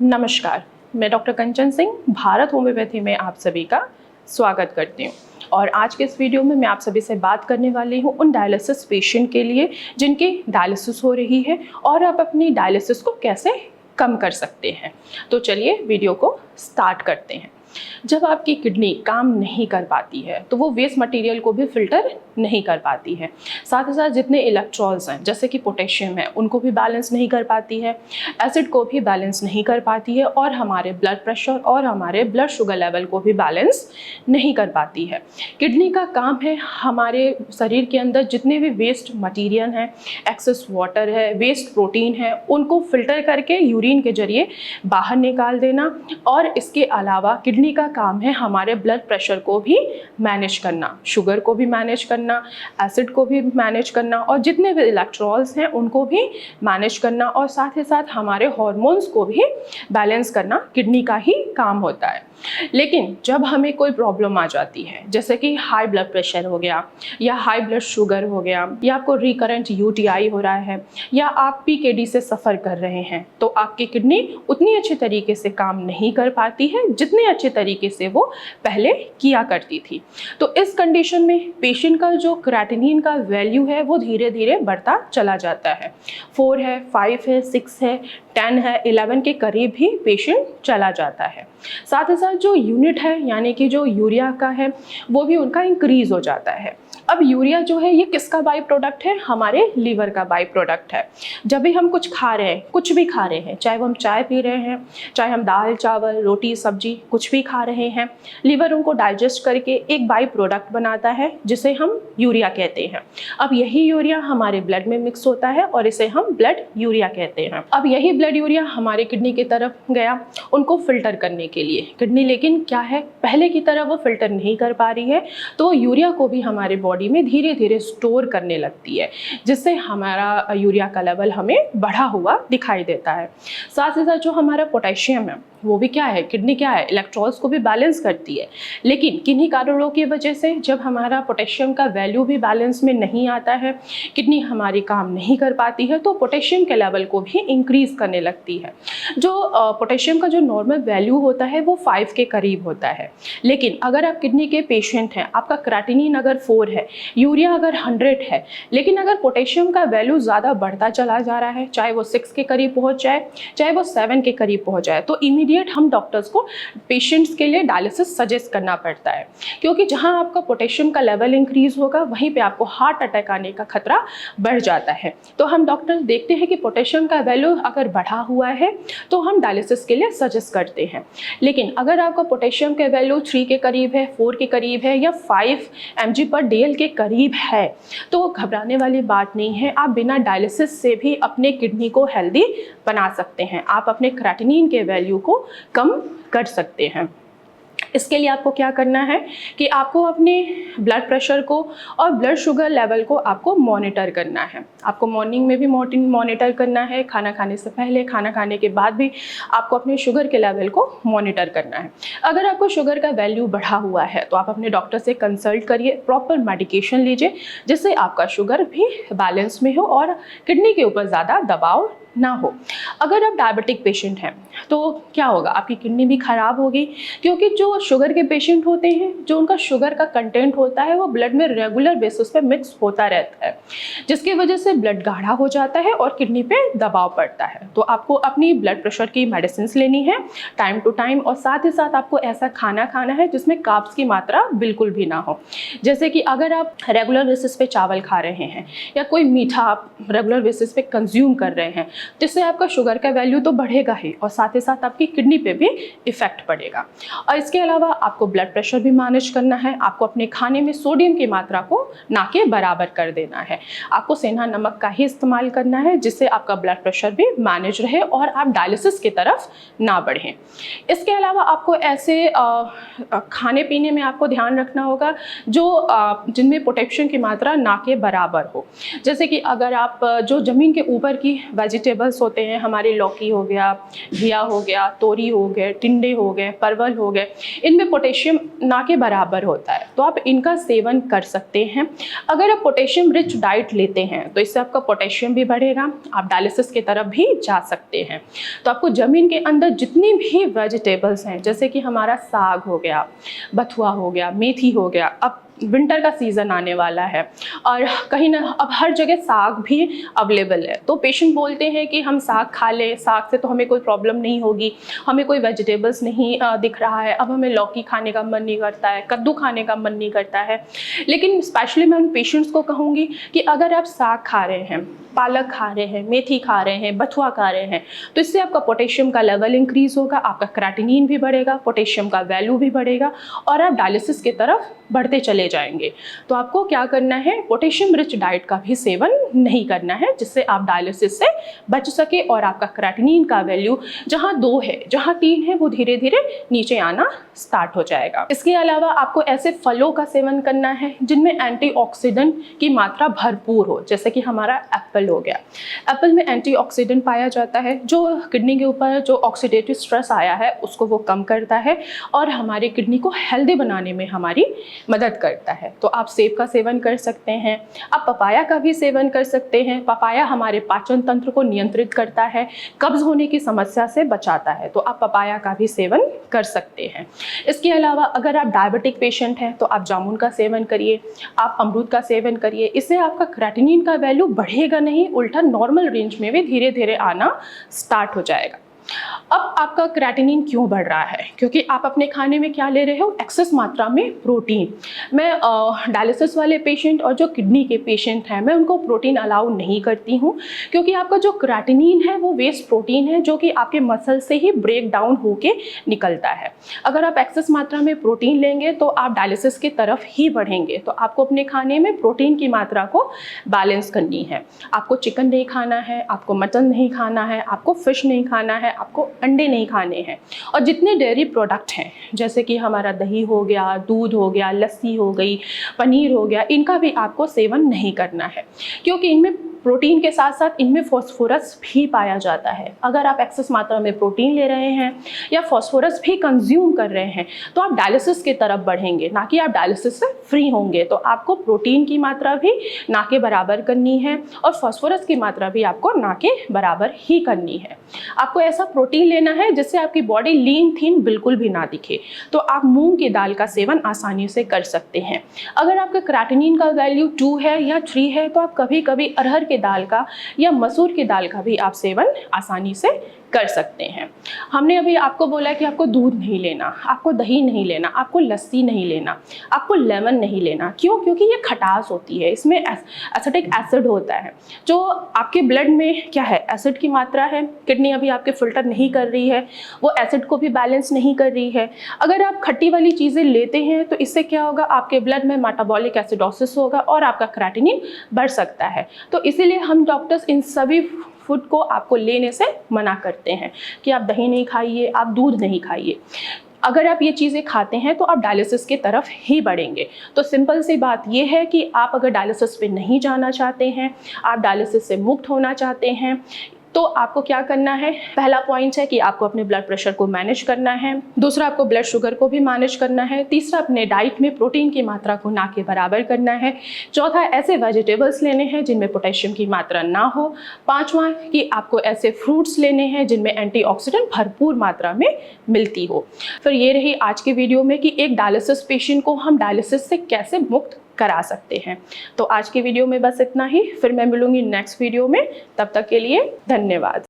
नमस्कार, मैं डॉक्टर कंचन सिंह भारत होम्योपैथी में आप सभी का स्वागत करती हूँ। और आज के इस वीडियो में मैं आप सभी से बात करने वाली हूँ उन डायलिसिस पेशेंट के लिए जिनकी डायलिसिस हो रही है और आप अपनी डायलिसिस को कैसे कम कर सकते हैं। तो चलिए वीडियो को स्टार्ट करते हैं। जब आपकी किडनी काम नहीं कर पाती है तो वो वेस्ट मटेरियल को भी फिल्टर नहीं कर पाती है। साथ ही साथ जितने इलेक्ट्रॉल्स हैं जैसे कि पोटेशियम है उनको भी बैलेंस नहीं कर पाती है, एसिड को भी बैलेंस नहीं कर पाती है और हमारे ब्लड प्रेशर और हमारे ब्लड शुगर लेवल को भी बैलेंस नहीं कर पाती है। किडनी का काम है हमारे शरीर के अंदर जितने भी वेस्ट मटेरियल हैं, एक्सेस वाटर है, वेस्ट प्रोटीन है, उनको फिल्टर करके यूरिन के जरिए बाहर निकाल देना। और इसके अलावा किडनी का काम है हमारे ब्लड प्रेशर को भी मैनेज करना, शुगर को भी मैनेज करना, एसिड को भी मैनेज करना और जितने भी इलेक्ट्रॉल्स हैं उनको भी मैनेज करना और साथ ही साथ हमारे हार्मोन्स को भी बैलेंस करना किडनी का ही काम होता है। लेकिन जब हमें कोई प्रॉब्लम आ जाती है जैसे कि हाई ब्लड प्रेशर हो गया या हाई ब्लड शुगर हो गया या आपको रिकरेंट यूटीआई हो रहा है या आप पीकेडी से सफ़र कर रहे हैं तो आपकी किडनी उतनी अच्छे तरीके से काम नहीं कर पाती है जितने अच्छे तरीके से वो पहले किया करती थी। तो इस कंडीशन में पेशेंट का जो क्रेटिनिन का वैल्यू है वो धीरे धीरे बढ़ता चला जाता है। 4 है, 5 है, 6 है, 10 है, 11 के करीब भी पेशेंट चला जाता है। साथ ही साथ जो यूनिट है यानी कि जो यूरिया का है वो भी उनका इंक्रीज हो जाता है। अब यूरिया जो है ये किसका बाई प्रोडक्ट है? हमारे लीवर का बाई प्रोडक्ट है। जब भी हम कुछ खा रहे हैं, कुछ भी खा रहे हैं, चाहे वो हम चाय पी रहे हैं, चाहे हम दाल चावल रोटी सब्जी कुछ भी खा रहे हैं, लीवर उनको डाइजेस्ट करके एक बाई प्रोडक्ट बनाता है जिसे हम यूरिया कहते हैं। अब यही यूरिया हमारे ब्लड में मिक्स होता है और इसे हम ब्लड यूरिया कहते हैं। अब यही ब्लड यूरिया हमारे किडनी की तरफ गया उनको फिल्टर करने के लिए। किडनी लेकिन क्या है, पहले की तरह वो फिल्टर नहीं कर पा रही है तो यूरिया को भी हमारे बॉडी में धीरे धीरे स्टोर करने लगती है जिससे हमारा यूरिया का लेवल हमें बढ़ा हुआ दिखाई देता है। साथ ही साथ जो हमारा पोटेशियम है वो भी क्या है, किडनी क्या है, इलेक्ट्रॉल्स को भी बैलेंस करती है। लेकिन किन्हीं कारणों की वजह से जब हमारा पोटेशियम का वैल्यू भी बैलेंस में नहीं आता है, किडनी हमारी काम नहीं कर पाती है तो पोटेशियम के लेवल को भी इंक्रीज करने लगती है। जो पोटेशियम का जो नॉर्मल वैल्यू होता है वो 5 के करीब होता है। लेकिन अगर आप किडनी के पेशेंट हैं, आपका क्रेटिनिन अगर 4 है, यूरिया अगर 100 है, लेकिन अगर पोटेशियम का वैल्यू ज़्यादा बढ़ता चला जा रहा है, चाहे वो 6 के करीब पहुँच जाए, चाहे वो 7 के करीब पहुँच जाए, तो इमीडिएट हम डॉक्टर्स को पेशेंट्स के लिए डायलिसिस सजेस्ट करना पड़ता है। क्योंकि जहां आपका पोटेशियम का लेवल इंक्रीज होगा वहीं पे आपको हार्ट अटैक आने का खतरा बढ़ जाता है। तो हम डॉक्टर्स देखते हैं कि पोटेशियम का वैल्यू अगर बढ़ा हुआ है तो हम डायलिसिस के लिए सजेस्ट करते हैं। लेकिन अगर आपका पोटेशियम का वैल्यू 3 के करीब है, 4 के करीब है या 5 mg/dl के करीब है तो घबराने वाली बात नहीं है। आप बिना डायलिसिस से भी अपने किडनी को हेल्दी बना सकते हैं। आप अपने क्रेटिनिन के वैल्यू को कम कर सकते हैं। इसके लिए आपको क्या करना है कि आपको अपने ब्लड प्रेशर को और ब्लड शुगर लेवल को आपको मॉनिटर करना है। आपको मॉर्निंग में भी मॉनिटर करना है, खाना खाने से पहले, खाना खाने के बाद भी आपको अपने शुगर के लेवल को मॉनिटर करना है। अगर आपको शुगर का वैल्यू बढ़ा हुआ है तो आप अपने डॉक्टर से कंसल्ट करिए, प्रॉपर मेडिकेशन लीजिए जिससे आपका शुगर भी बैलेंस में हो और किडनी के ऊपर ज़्यादा दबाव ना हो। अगर आप डायबिटिक पेशेंट हैं तो क्या होगा, आपकी किडनी भी खराब होगी क्योंकि जो शुगर के पेशेंट होते हैं जो उनका शुगर का कंटेंट होता है वो ब्लड में रेगुलर बेसिस पे मिक्स होता रहता है जिसकी वजह से ब्लड गाढ़ा हो जाता है और किडनी पे दबाव पड़ता है। तो आपको अपनी ब्लड प्रेशर की मेडिसिन लेनी है टाइम टू टाइम और साथ ही साथ आपको ऐसा खाना खाना है जिसमें कार्ब्स की मात्रा बिल्कुल भी ना हो। जैसे कि अगर आप रेगुलर बेसिस पे चावल खा रहे हैं या कोई मीठा आप रेगुलर बेसिस पे कंज्यूम कर रहे हैं जिससे आपका शुगर का वैल्यू तो बढ़ेगा ही और साथ ही साथ आपकी किडनी पे भी इफेक्ट पड़ेगा। और इसके अलावा आपको ब्लड प्रेशर भी मैनेज करना है। आपको अपने खाने में सोडियम की मात्रा को ना के बराबर कर देना है। आपको सेंधा नमक का ही इस्तेमाल करना है जिससे आपका ब्लड प्रेशर भी मैनेज रहे और आप डायलिसिस की तरफ ना बढ़ें। इसके अलावा आपको ऐसे खाने पीने में आपको ध्यान रखना होगा जो जिनमें पोटेशियम की मात्रा ना के बराबर हो। जैसे कि अगर आप जो ज़मीन के ऊपर की वेजिटेबल वेजिटेबल्स होते हैं, हमारे लौकी हो गया, घिया हो गया, तोरी हो गए, टिंडे हो गए, परवल हो गए, इनमें पोटेशियम ना के बराबर होता है, तो आप इनका सेवन कर सकते हैं। अगर आप पोटेशियम रिच डाइट लेते हैं तो इससे आपका पोटेशियम भी बढ़ेगा, आप डायलिसिस की तरफ भी जा सकते हैं। तो आपको ज़मीन के अंदर जितनी भी वेजिटेबल्स हैं, जैसे कि हमारा साग हो गया, बथुआ हो गया, मेथी हो गया, अब विंटर का सीज़न आने वाला है और कहीं ना अब हर जगह साग भी अवेलेबल है, तो पेशेंट बोलते हैं कि हम साग खा लें, साग से तो हमें कोई प्रॉब्लम नहीं होगी, हमें कोई वेजिटेबल्स नहीं दिख रहा है, अब हमें लौकी खाने का मन नहीं करता है, कद्दू खाने का मन नहीं करता है। लेकिन स्पेशली मैं उन पेशेंट्स को कहूँगी कि अगर आप साग खा रहे हैं, पालक खा रहे हैं, मेथी खा रहे हैं, बथुआ खा रहे हैं, तो इससे आपका पोटेशियम का लेवल इंक्रीज़ होगा, आपका क्रेटिनिन भी बढ़ेगा, पोटेशियम का वैल्यू भी बढ़ेगा और आप डायलिसिस की तरफ बढ़ते चले जाएंगे। तो आपको क्या करना है, पोटेशियम रिच डाइट का भी सेवन नहीं करना है, जिससे आप डायलिसिस से बच सके और आपका क्रेटिनिन का वैल्यू जहाँ 2 है, जहाँ 3 है, वो धीरे धीरे नीचे आना स्टार्ट हो जाएगा। इसके अलावा आपको ऐसे फलों का सेवन करना है जिनमें एंटीऑक्सीडेंट की मात्रा भरपूर हो, जैसे कि हमारा एप्पल हो गया। एप्पल में एंटीऑक्सीडेंट पाया जाता है जो किडनी के ऊपर जो ऑक्सीडेटिव स्ट्रेस आया है उसको वो कम करता है और हमारी किडनी को हेल्दी बनाने में हमारी मदद करता है। तो आप सेब का सेवन कर सकते हैं, आप पपाया का भी सेवन कर सकते हैं। पपाया हमारे पाचन तंत्र को नियंत्रित करता है, कब्ज होने की समस्या से बचाता है, तो आप पपाया का भी सेवन कर सकते हैं। इसके अलावा अगर आप डायबिटिक पेशेंट हैं तो आप जामुन का सेवन करिए, आप अमरूद का सेवन करिए। इससे आपका क्रेटिनिन का वैल्यू बढ़ेगा नहीं, उल्टा नॉर्मल रेंज में भी धीरे धीरे आना स्टार्ट हो जाएगा। अब आपका क्रेटिनिन क्यों बढ़ रहा है? क्योंकि आप अपने खाने में क्या ले रहे हो, एक्सेस मात्रा में प्रोटीन। मैं डायलिसिस वाले पेशेंट और जो किडनी के पेशेंट हैं मैं उनको प्रोटीन अलाउ नहीं करती हूँ, क्योंकि आपका जो क्रेटिनिन है वो वेस्ट प्रोटीन है जो कि आपके मसल से ही ब्रेक डाउन होके निकलता है। अगर आप एक्सेस मात्रा में प्रोटीन लेंगे तो आप डायलिसिस की तरफ ही बढ़ेंगे। तो आपको अपने खाने में प्रोटीन की मात्रा को बैलेंस करनी है। आपको चिकन नहीं खाना है, आपको मटन नहीं खाना है, आपको फिश नहीं खाना है, आपको अंडे नहीं खाने हैं। और जितने डेयरी प्रोडक्ट हैं जैसे कि हमारा दही हो गया, दूध हो गया, लस्सी हो गई, पनीर हो गया, इनका भी आपको सेवन नहीं करना है, क्योंकि इनमें प्रोटीन के साथ साथ इनमें फॉस्फोरस भी पाया जाता है। अगर आप एक्सेस मात्रा में प्रोटीन ले रहे हैं या फॉस्फोरस भी कंज्यूम कर रहे हैं तो आप डायलिसिस की तरफ बढ़ेंगे, ना कि आप डायलिसिस से फ्री होंगे। तो आपको प्रोटीन की मात्रा भी ना के बराबर करनी है और फॉस्फोरस की मात्रा भी आपको ना के बराबर ही करनी है। आपको ऐसा प्रोटीन लेना है जिससे आपकी बॉडी लीन थीन बिल्कुल भी ना दिखे। तो आप मूंग की दाल का सेवन आसानी से कर सकते हैं। अगर आपका क्रेटिनिन का वैल्यू 2 है या 3 है तो आप कभी कभी अरहर दाल का या मसूर की दाल का भी आप सेवन आसानी से कर सकते हैं। हमने अभी आपको बोला कि आपको दूध नहीं लेना, आपको दही नहीं लेना, आपको लस्सी नहीं लेना, आपको लेमन नहीं लेना। क्यों? क्योंकि ये खटास होती है, इसमें एसिटिक एसिड होता है जो आपके ब्लड में क्या है, एसिड की मात्रा है। किडनी अभी आपके फिल्टर नहीं कर रही है, वो एसिड को भी बैलेंस नहीं कर रही है। अगर आप खट्टी वाली चीज़ें लेते हैं तो इससे क्या होगा, आपके ब्लड में मेटाबॉलिक एसिडोसिस होगा और आपका क्रेटिनिन बढ़ सकता है। तो इसीलिए हम डॉक्टर्स इन सभी फूड को आपको लेने से मना करते हैं कि आप दही नहीं खाइए, आप दूध नहीं खाइए। अगर आप ये चीज़ें खाते हैं तो आप डायलिसिस की तरफ ही बढ़ेंगे। तो सिंपल सी बात ये है कि आप अगर डायलिसिस पे नहीं जाना चाहते हैं, आप डायलिसिस से मुक्त होना चाहते हैं, तो आपको क्या करना है, पहला पॉइंट है कि आपको अपने ब्लड प्रेशर को मैनेज करना है। दूसरा, आपको ब्लड शुगर को भी मैनेज करना है। तीसरा, अपने डाइट में प्रोटीन की मात्रा को ना के बराबर करना है। चौथा, ऐसे वेजिटेबल्स लेने हैं जिनमें पोटेशियम की मात्रा ना हो। पांचवा, कि आपको ऐसे फ्रूट्स लेने हैं जिनमें एंटीऑक्सीडेंट भरपूर मात्रा में मिलती हो। फिर ये रही आज की वीडियो में कि एक डायलिसिस पेशेंट को हम डायलिसिस से कैसे मुक्त करा सकते हैं। तो आज की वीडियो में बस इतना ही, फिर मैं मिलूंगी नेक्स्ट वीडियो में। तब तक के लिए धन्यवाद।